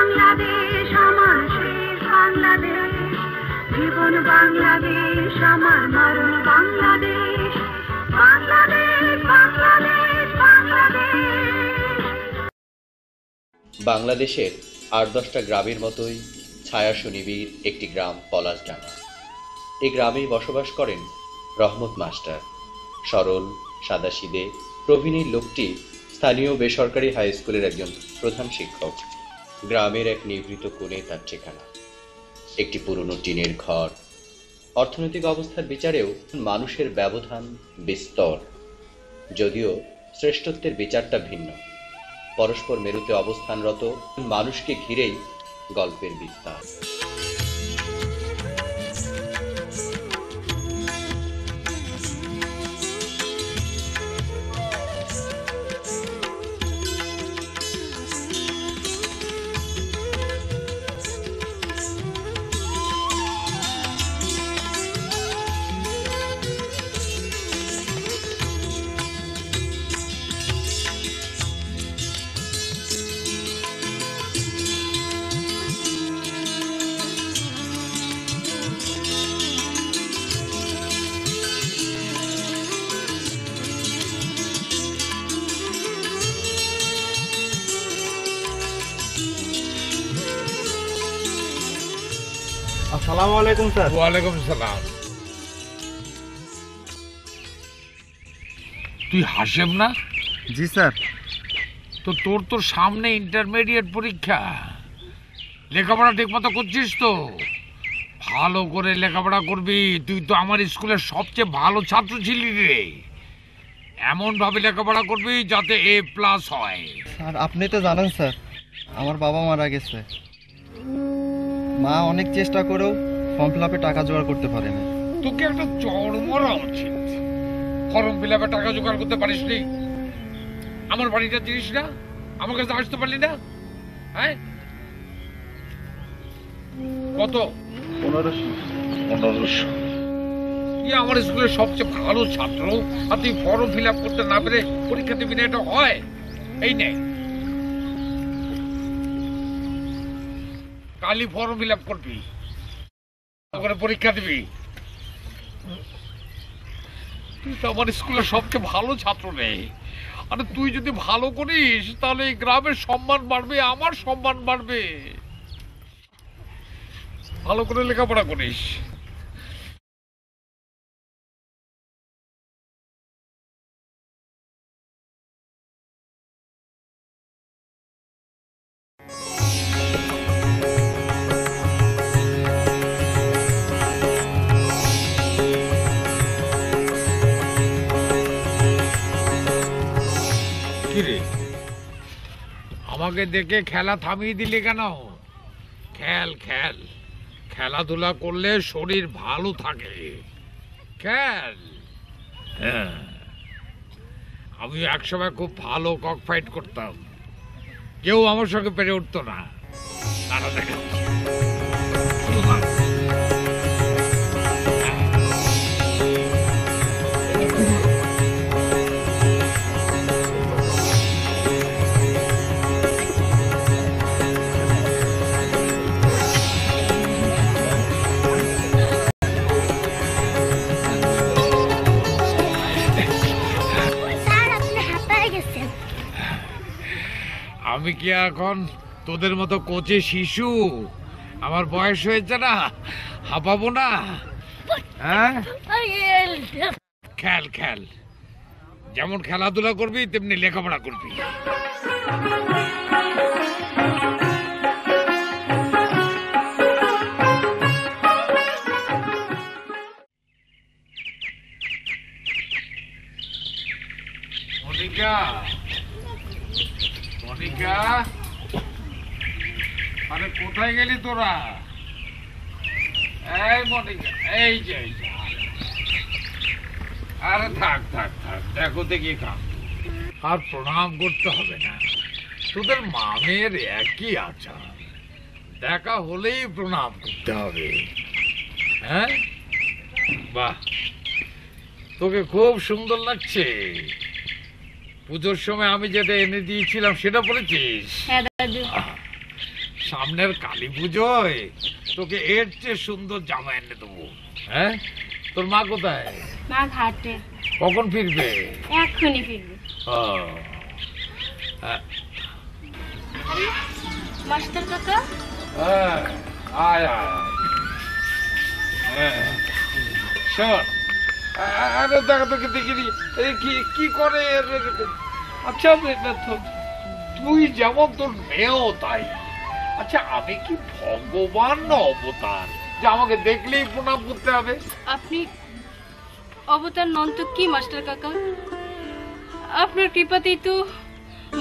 বাংলাদেশ আমার শেষ বাংলাদেশ, জীবন বাংলাদেশ আমার মরণ বাংলাদেশ, বাংলাদেশ বাংলাদেশ বাংলাদেশ। বাংলাদেশের ৮-১০টা গ্রামের মতোই ছায়া সুনিবিড় একটি গ্রাম পলাশডাঙ্গা। এই গ্রামেই বসবাস করেন রহমত মাস্টার। সরল সাদাসিধে প্রবীণ লোকটি স্থানীয় বেসরকারি হাই স্কুলের একজন প্রধান শিক্ষক। গ্রামের এক নিভৃত কোণে তার ঠিকানা, একটি পুরনো টিনের ঘর। অর্থনৈতিক অবস্থার বিচারেও মানুষের ব্যবধান বিস্তর, যদিও শ্রেষ্ঠত্বের বিচারটা ভিন্ন। পরস্পর মেরুতে অবস্থানরত মানুষকে ঘিরেই গল্পের বিস্তার। আসসালামু আলাইকুম স্যার। ওয়ালাইকুম সালাম। তুই হাসেম না? জি স্যার। তো তোর সামনে ইন্টারমিডিয়েট পরীক্ষা, লেখাপড়া ঠিক মতো করছিস তো? ভালো করে লেখাপড়া করবি। তুই তো আমার স্কুলের সবচেয়ে ভালো ছাত্র ছিলি রে। এমন ভাবে লেখাপড়া করবি যাতে A+ হয়। স্যার আপনি তো জানেন স্যার, আমার বাবা মারা গেছে। মা অনেক চেষ্টা করেও ফর্ম ফিল আপে টাকা জোগাড় করতে পারেনি। তোকে একটা চড় মরা উচিত। ফর্ম ফিল আপে টাকা জোগাড় করতে পারিস নি? আমার বাড়িটা চিনিস না? আমার কাছে আসতে পারলি না? হ্যাঁ, কত? 1500। তুই আমার স্কুলের সবচেয়ে ভালো ছাত্র, আর তুই ফর্ম ফিল আপ করতে না পেরে পরীক্ষা দিবি না? এটা হয়? এই নে, কালি ফর্ম ফিল আপ করবি, তারপরে পরীক্ষা দিবি। তুই তো আমার স্কুলের সবচেয়ে ভালো ছাত্র রে। আরে তুই যদি ভালো করিস তাহলে এই গ্রামের সম্মান বাড়বে, আমার সম্মান বাড়বে। ভালো করে লেখাপড়া করিস। কিরে, আমাকে দেখে খেলা থামিয়ে দিলি কেন? খেল খেল, খেলাধুলা করলে শরীর ভালো থাকে। খেল। হ্যাঁ, আমি একসময় খুব ভালো কক ফাইট করতাম, কেউ আমার সঙ্গে পেরে উঠতো না। তারা দেখা আমি কি এখন তোদের মতো কোচে শিশু? আমার বয়স হয়েছে না, হাঁপাবো না। হ্যাঁ, খেল খেল, যেমন খেলাধুলা করবি তেমনি লেখাপড়া করবি। মনিকা, মনিকা, আরে কোথায় গেলি তোরা? এই মনিকা, এই যে, আরে থাক থাক থাক, দেখো দেখি কাম। আর প্রণাম করতে হবে না, তোদের মামের একই আচার, দেখা হলেই প্রণাম করতে হবে। হ্যাঁ, বাহ, তোকে খুব সুন্দর লাগছে। পুজোর সময় আমি যেটা এনে দিয়েছিলাম সেটা পরেছিস? সামনের কালী পুজোয় তোকে এর চেয়ে সুন্দর জামা এনে দেবো। হ্যাঁ, তোর মা কোথায়? মা ঘাটে। কখন ফিরবে? এক্ষুনি ফিরবে। ও, হ্যাঁ। মাস্টার কাকা, হ্যাঁ, আয় আয়। হ্যাঁ, শোন, আরে দেখা তোকে দেখিনি কি করে। আচ্ছা, তুই যেমন তোর মেয়েও তাই। আচ্ছা, আমি কি ভগবান না অবতার যে আমাকে দেখলেই প্রণাম করতে হবে? আপনি অবতার নন তো কি মাস্টার কাকা? আপনার কৃপাতেই তো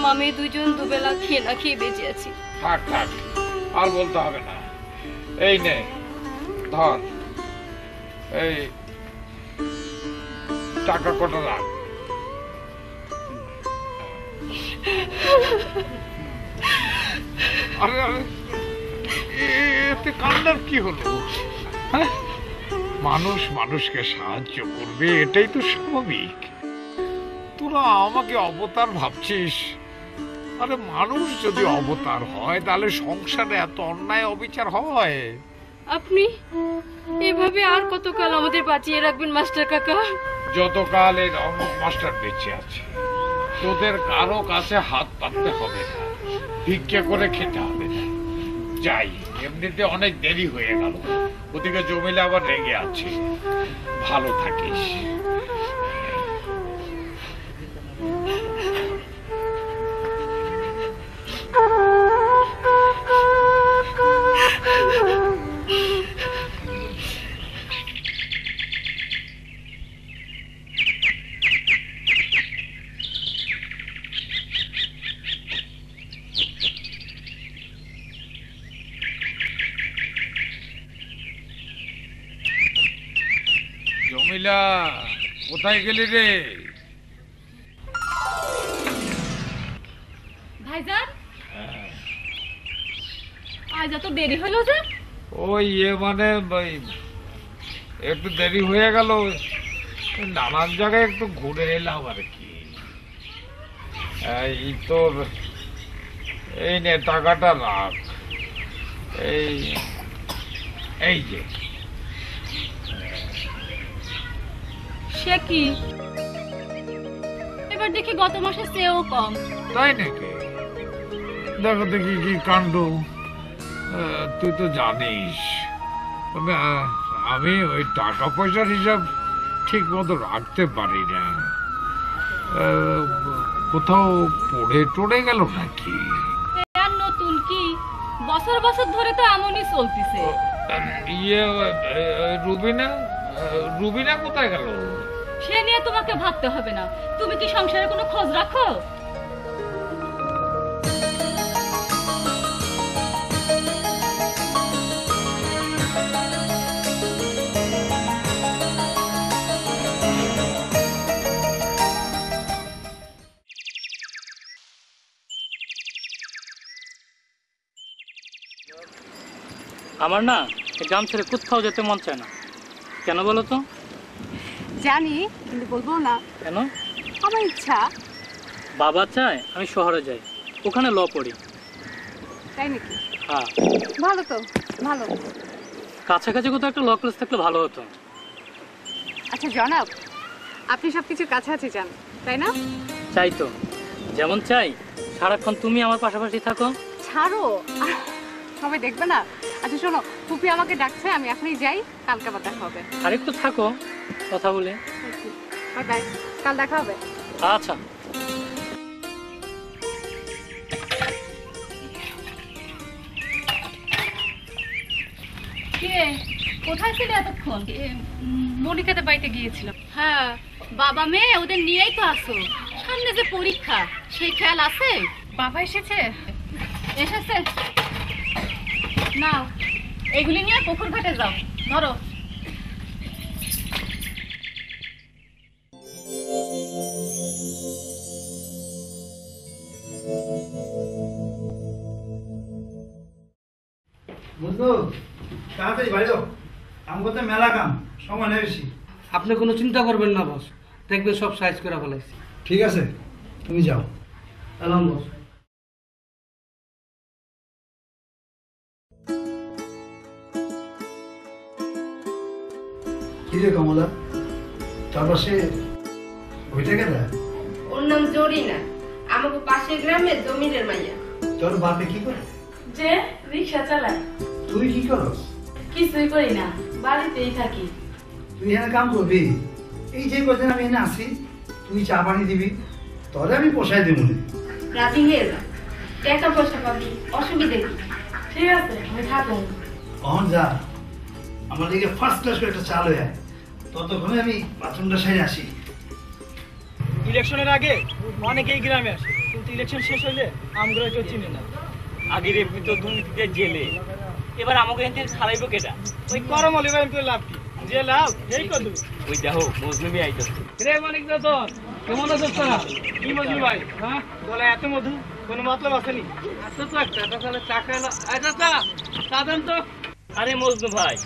মামে দুজন দুবেলা খেয়ে না খেয়ে বেঁচে আছি। থাক থাক, আর বলতে হবে না। এই নে ধর, এই টাকা কটা রাখ। আরে আরে, এতে কান্নার কি হলো? হ্যাঁ, মানুষ মানুষকে সাহায্য করবে, এটাই তো স্বাভাবিক। তোরা আমাকে অবতার ভাবছিস? আরে মানুষ যদি অবতার হয় তাহলে সংসারে এত অন্যায় অবিচার হয়? আপনি এভাবে আর কতকাল আমাদের বাঁচিয়ে রাখবেন মাস্টার কাকা? যতকাল এই রহমত মাস্টার বেঁচে আছে তোদের কারো কাছে হাত পাততে হবে না, ভিক্ষা করে খেতে হবে না। যাই, এমনিতে অনেক দেরি হয়ে গেল। ওদিকে জমিলে আবার রেগে আছে। ভালো থাকিস। জমিলা, কোথায় গেলি রে? ভাইজান, আজ এত দেরি হলো যে? ওই মানে একটু দেরি হয়ে গেল, নানান জায়গায় একটু ঘুরে এলাম আর কি। এই তোর, এই নে টাকাটা রাখ। এই যে। সে কি, এবার দেখি গত মাসের চেয়েও কম। তাই নাকি? দেখো দেখি কি কাণ্ড। তুই তো জানিস আমি ওই টাকা পয়সার হিসাব ঠিক মতো রাখতে পারি না। কোথাও পড়ে টড়ে গেল নাকি? আর নতুন কি, বছর বছর ধরে তো এমনই চলতেছে। ইয়ে, রুবিনা, রুবিনা কোথায় গেল? সে নিয়ে তোমাকে ভাবতে হবে না। তুমি কি সংসারের কোনো খোঁজ রাখো? আমার না এই গ্রাম ছেড়ে কোথাও যেতে মন চায় না। কেন বলো তো? জানি, কিন্তু বলবো না। কেন? আমার ইচ্ছা। বাবা চায় আমি শহরে যাই, ওখানে ল পড়ি। তাই নাকি? হ্যাঁ। ভালো তো, ভালো। কাছাকাছি কোথাও একটা ল কলেজ থাকলে ভালো হতো। আচ্ছা জনাব, আপনি সবকিছু কাছাকাছি চান, তাই না? চাই তো, যেমন চাই সারাক্ষণ তুমি আমার পাশাপাশি থাকো। ছাড়ো, সবাই দেখবে না। আচ্ছা শোনো, ফুপি আমাকে ডাকছে, আমি এখনই যাই, কালকে আবার দেখা হবে। আরেকটু থাকো, কথা বলে। বাই বাই, কাল দেখা হবে। আচ্ছা। কে, কোথায় ছিলে এতক্ষণ? মনিকাতে বাড়িতে গিয়েছিলাম। হ্যাঁ, বাবা মেয়ে ওদের নিয়েই তো আসো। সামনে যে পরীক্ষা, সেই খেয়াল আছে? বাবা এসেছে? এসেছে। নাও, এগুলি নিয়ে পুকুর ঘাটে যাও, ধরো। বুঝলো, তাড়াতাড়ি বাইরে কাম করতে মেলা কাম, সময় নেই বেশি। আপনি কোনো চিন্তা করবেন না বস, দেখবেন সব সাইজ করে ফেলাইছি। ঠিক আছে, তুমি যাও। এলাম বস। কিরে কমলা, তারপর সে ওইটা কেনা? ওর নাম জরিনা, আমাকে পাশের গ্রামে জমিনের মাইয়া। তোর বাপে কি করে? যে রিক্সা চালায়। তুই কি করস? কিছুই করি না, বাড়িতেই থাকি। তুই এখানে কাম করবি? এই যে কদিন আমি এখানে আসি, তুই চা পানি দিবি, তবে আমি পোষাই দেবো। রাজি হয়ে যা, টাকা পয়সা পাবি, অসুবিধে কি? ঠিক আছে, আমি থাকবো। কখন যা, আমার দিকে ফার্স্ট ক্লাস করে একটা চাল হয়ে যায়, ততক্ষণে আমি বাথরুমটা সেরে আসি। ইলেকশনের আগে অনেকেই গ্রামে আসে, কিন্তু ইলেকশন শেষ হইলে আমগুলো কেউ চিনে না। আগের এমনি তো দুর্নীতিতে জেলে, এবার আমাকে এখান থেকে ছাড়াইবো কেটা? ওই করমলি ভাই করে লাভ কি? যে লাভ এই কত? ওই দেখো মজলুমি আইতেছে। রে মানিক দা, তোর কেমন আছো? কি মজুর ভাই? হ্যাঁ, বলে এত মধু কোনো মতলব আসেনি? আচ্ছা তো একটা তাহলে চা খাইলো। আচ্ছা চা দেন তো। আরে মজনু ভাই,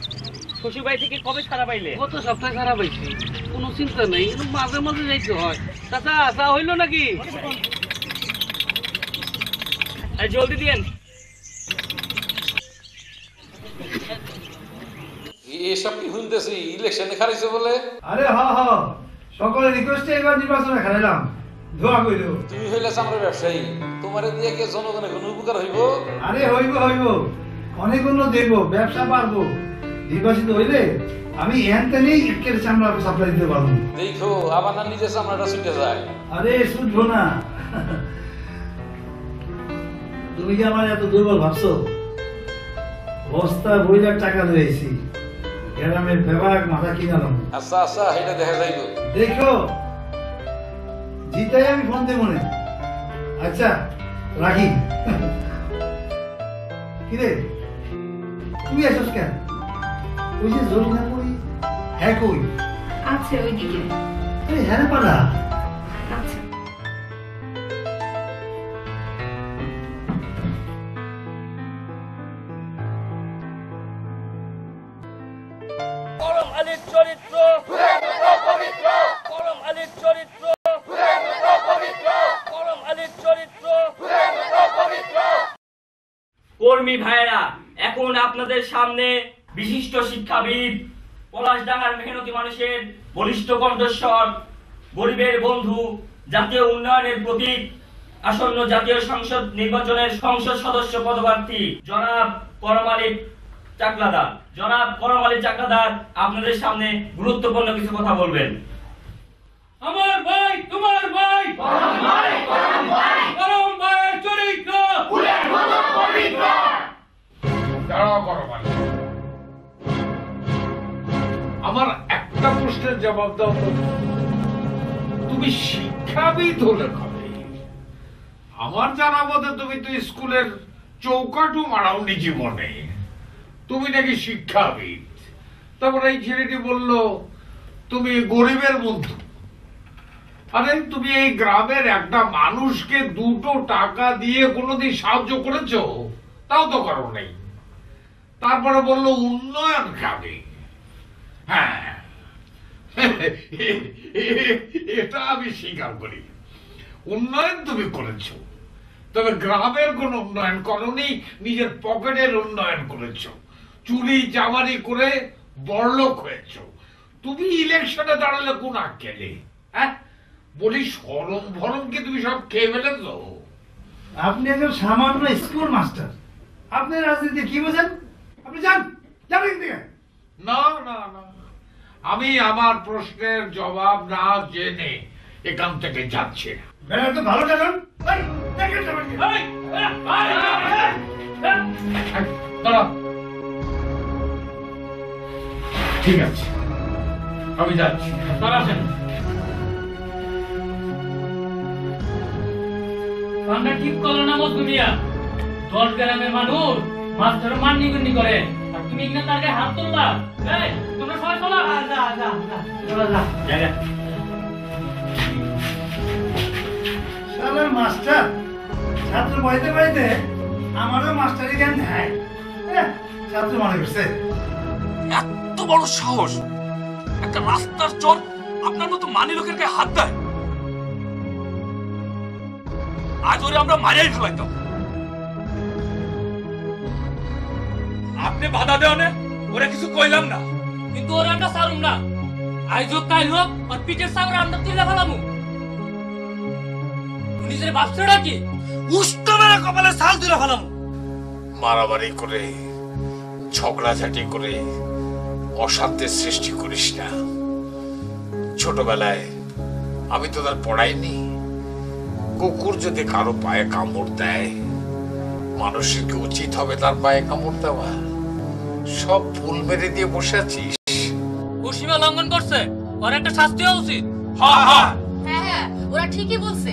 শ্বশুর বাড়ি থেকে কবে ছাড়া পাইলে? গত সপ্তাহে খারাপ হয়েছে, কোনো চিন্তা নেই, কিন্তু মাঝে মাঝে যাইতে হয়। চাচা চা হইলো নাকি? আরে জলদি দিয়েন। এসব কি শুনতেছি? ইলেকশনে খারাইছে বলে? আরে হ সকলের রিকোয়েস্টে এবার নির্বাচনে খেলাইলাম, দোয়া কইল। তুমি হইলে আমরা ব্যবসায়ী, তোমার দিয়ে কি জনগণের কোনো উপকার হইব? আরে হইব অনেক উন্নত দেখবো, ব্যবসা পারবো। নির্বাচিত হইলে আমি এনতেনেই একের চামড়া সাপ্লাই দিতে পারবো। দেখো আবার না নিজের চামড়াটা ছুটে যায়। আরে শুধবো না, তুমি কি আমার এত দুর্বল ভাবছো? বস্তা বইলার টাকা লইছি, গ্রামের বিভাগ মাথা কিনালাম। আচ্ছা এটা দেখা যাইব। দেখো জিতাই আমি ফোন দেবো না। আচ্ছা রাখি। কিরে তুই আসছ কেন? ওই যে জরিনা কই? হ্যাঁ কই? আছে ওইদিকে। হ্যাঁ পালা। আচ্ছা পরম আলীর চরিত্র, পরম আলীর চরিত্র, পরম আলীর চরিত্র। কর্মী ভাইরা, এখন আপনাদের সামনে বিশিষ্ট শিক্ষাবিদ, পলাশডাঙ্গার মেহনতি মানুষের বলিষ্ঠ কণ্ঠস্বর, গরিবের বন্ধু, জাতীয় উন্নয়নের প্রতীক, আসন্ন জাতীয় সংসদ নির্বাচনের সংসদ সদস্য পদপ্রার্থী জনাব পরম আলী চাকলাদার আপনাদের সামনে গুরুত্বপূর্ণ কিছু কথা বলবেন। আমার ভাই, তোমার ভাই, পরম ভাইয়ের চরিত্র ফুলের মতো পবিত্র। দাঁড়াও পরম আলী, আমার একটা প্রশ্নের জবাব দাও তো। তুমি শিক্ষাবিদ হলে কবে? আমার জানা মতে তুমি তো স্কুলের চৌকাটও মারাওনি জীবনে, তুমি নাকি শিক্ষাবিদ। তারপরে এই ছেলেটি বলল তুমি গরিবের বন্ধু। আরে তুমি এই গ্রামের একটা মানুষকে 2 টাকা দিয়ে কোনোদিন সাহায্য করেছো? তাও তো করো নেই। তারপরে বললো উন্নয়ন গ্রামে। হ্যাঁ, এটা আমি স্বীকার করি, উন্নয়ন তুমি করেছো, তবে গ্রামের কোন উন্নয়ন করনি, নিজের পকেটের উন্নয়ন করেছো, চুরি চামারি করে বড়লোক হয়েছো। তুমি ইলেকশনে দাঁড়ালে কোন আক্কেলে? হ্যাঁ, বলি সরম ভরম কি তুমি সব খেয়ে ফেলেছো? আপনি একজন সামান্য স্কুল মাস্টার, আপনি রাজনীতি কি বোঝেন? আপনি যাবেন থেকে। না, আমি আমার প্রশ্নের জবাব না জেনে এখান থেকে যাচ্ছি না। বেড়া তো ভালো জানেন। ঠিক আছে, আমি যাচ্ছি। আমরা ঠিক করলো না মজগুমিয়া, 10 গ্রামের মানুষ মাস্টার মান্যগণ্য করে, আর তুমি কিনা তাকে হাত তুললা। তোমরা সবাই চলো। শালার মাস্টার ছাত্র বাড়িতে আমারও মাস্টারি জ্ঞান দেয়, ছাত্র মনে করছে। এত বড় সাহস, একটা রাস্তার চোর আপনার মতো মানি লোকের গায়ে হাত দেয়? আজ ওরে আমরা মারিয়াই ফেলাইতাম। আপনি বাধা দেওয়া, ওরা কিছু কইলাম না, কিন্তু ওরা আমরা সারুম না। আজ হোক কাল হোক ওর পিঠের সাগরে আমরা তুলে ফেলামু। নিজের বাপসাটা কি উষ্ট মেরে কপালে ছাল তুলে ফেলামু। মারামারি করে ঝগড়াঝাটি করে অশান্তির সৃষ্টি করিস না। ছোটবেলায় আমি তোদের পড়াইনি, কুকুর যদি কারো পায়ে কামড় দেয় মানুষের কি উচিত হবে তার পায়ে কামড় দেওয়া? সব ফুল মেরে দিয়ে বসে আছিস। ও সীমা লঙ্ঘন করছে, ওর একটা শাস্তি হওয়া উচিত। হ্যাঁ হ্যাঁ ওরা ঠিকই বলছে।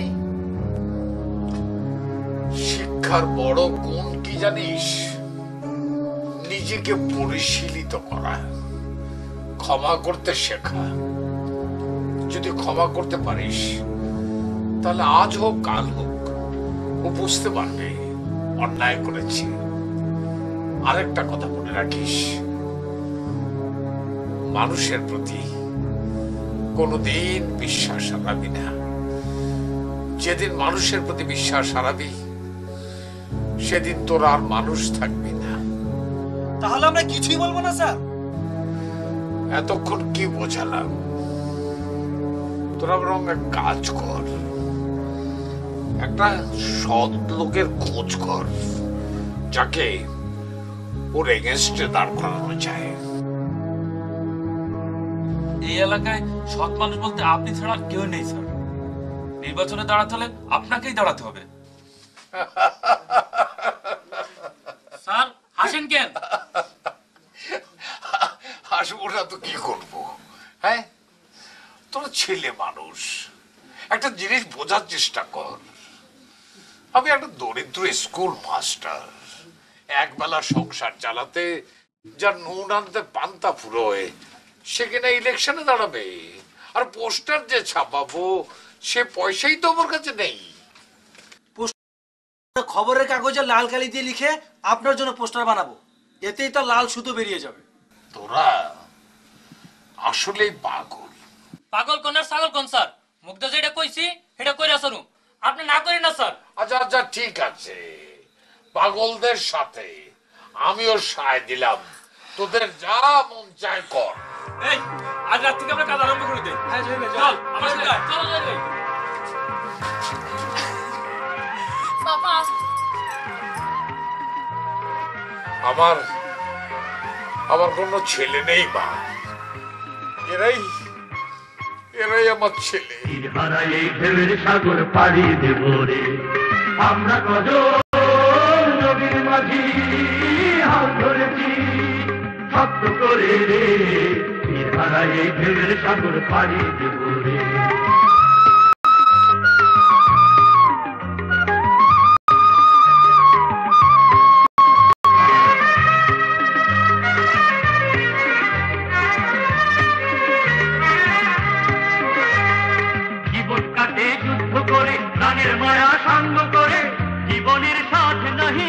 শিক্ষার বড় গুণ কি জানিস? নিজেকে পরিশীলিত করা, ক্ষমা করতে শেখা। যদি ক্ষমা করতে পারিস তাহলে আজ হোক কাল হোক ও বুঝতে পারবে অন্যায় করেছি। আরেকটা কথা মনে রাখিস, মানুষের প্রতি কোনোদিন বিশ্বাস হারাবি না। যেদিন মানুষের প্রতি বিশ্বাস হারাবি সেদিন তোর আর মানুষ থাকবি না। তাহলে আমরা কিছুই বলবো না স্যার? এতক্ষণ কি বোঝালাম? তোরা বরং এক কাজ কর, একটা সৎ লোকের খোঁজ কর যাকে ওর এগেনস্টে দাঁড় করানো যায়। এই এলাকায় সৎ মানুষ বলতে আপনি ছাড়া আর কেউ নেই স্যার। নির্বাচনে দাঁড়াতে হলে আপনাকেই দাঁড়াতে হবে। স্যার হাসেন কেন? হাসবো না তো কি করবো? হ্যাঁ, তোরা ছেলে মানুষ, একটা জিনিস বোঝার চেষ্টা কর। আমি একটা দরিদ্র স্কুল মাস্টার, একবেলা সংসার চালাতে যার নুন আনতে পান্তা ফুরোয় সেখানে ইলেকশনে দাঁড়াবে, আর পোস্টার যে ছাপাবো সে পয়সাই তো আমার কাছে নেই। খবরের কাগজে লাল কালি দিয়ে লিখে আপনার জন্য পোস্টার বানাবো, এতেই তো লাল সুতো বেরিয়ে যাবে। তোরা আসলেই পাগল। পাগল কোন আর ছাগল কোন স্যার? মুগ্ধ যেটা কইছি সেটা কইরা সরু, আপনি না করেন না স্যার। আচ্ছা আচ্ছা ঠিক আছে, পাগলদের সাথে আমিও সায় দিলাম, তোদের যা মন চায় কর। এই আজ রাত থেকে আমরা কাজ আরম্ভ করে দেই। হ্যাঁ চল আমার সাথে আয়। চলো যাই। বাবা আমার কোনো ছেলে নেই মা, এরাই আমার ছেলে। সাগর পাড়ি দেব রে আমরা কজন নবীর মাঝি হাল ধরেছি শব্দ করে রে হারাই এই ঢেউয়ের সাগর পাড়ি দেব রে। জীবনের সাথ নাহি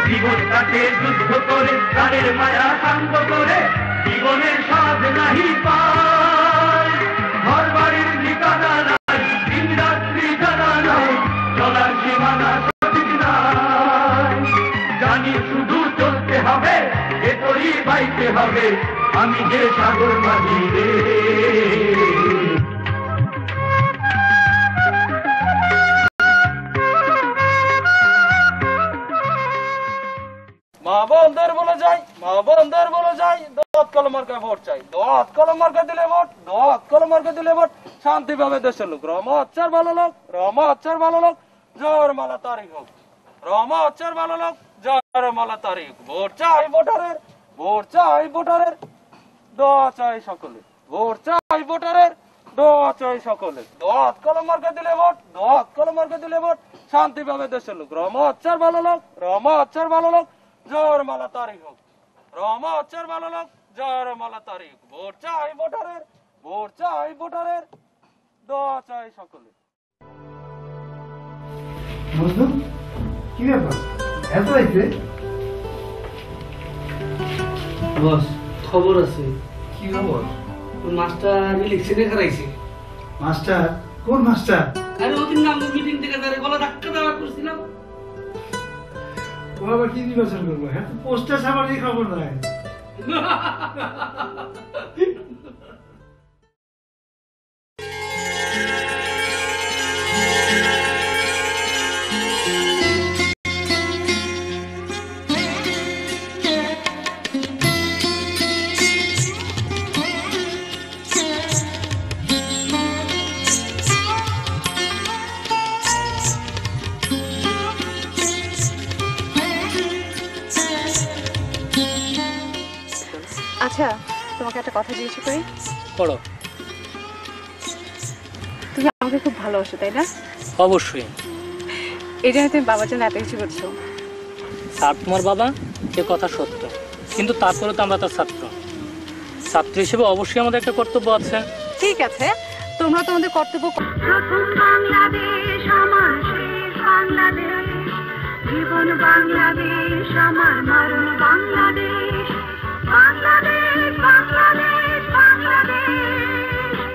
জীবন কাটে যুদ্ধ করে প্রাণের মায়া সাঙ্গ করে জীবনের সাথ নাহি পায়। ঘর বাড়ির ঠিকানা নাই, দিন রাত্রি জানা নাই, চলার সীমানা সঠিক নাই। জানি শুধু চলতে হবে, এতই বাইতে হবে, আমি যে সাগর মাঝি রে। মা বন্ধের বলে যাই, মা বন্ধের বলে যাই, দত কলম মার্কা ভোট চাই, দত কলম মার্কা দিলে ভোট, দত কলম মার্কা দিলে ভোট, শান্তি পাবে দেশের লোক। রমচ্চার ভালো লোক, রমচ্চার ভালো লোক, জোর মালা তারিখ হোক। রমচ্চার ভালো লোক, জোর মালা তারিখ। ভোট চাই ভোটারের, ভোট চাই ভোটারের, দোয়া চাই সকলে। ভোট চাই ভোটারের, দোয়া চাই সকলে। দত কলম মার্কা দিলে ভোট, দত কলম মার্কা দিলে ভোট, শান্তি পাবে দেশের লোক। রমচ্চার ভালো লোক, রমচ্চার ভালো লোক, জোর মালা তারিখ হোক। রমচ্চার ভালো লোক, জোর মালা তারিখ। ভোট চাই ভোটারের, ভোট চাই ভোটারের, দোয়া চাই সকলে। বন্ধু কি ব্যাপার এত হয়েছে? বস খবর আছে। কি খবর? মাস্টার ইলেকশনে হারাইছে। মাস্টার? কোন মাস্টার? আরে ওদিন না আমি মিটিং থেকে ধরে গলা ধাক্কা দেওয়া করছিলাম। ও আবার কি নির্বাচন করবো? হ্যাঁ, পোস্টার ছাপানোর খবর নাই। আচ্ছা, তোমাকে একটা কথা জিজ্ঞেস করি। করো। তুমি আমাকে খুব ভালোবাসো, তাই না? অবশ্যই। এই জন্য তুমি বাবার জন্য এত কিছু করছো। স্যার তোমার বাবা, এ কথা সত্য, কিন্তু তারপরে তো আমরা তার ছাত্র। ছাত্র হিসেবে অবশ্যই আমাদের একটা কর্তব্য আছে। ঠিক আছে, তোমরা তোমাদের কর্তব্য। প্রথম বাংলাদেশ আমার শেষ বাংলাদেশ, জীবন বাংলাদেশ আমার মরণ বাংলাদেশ।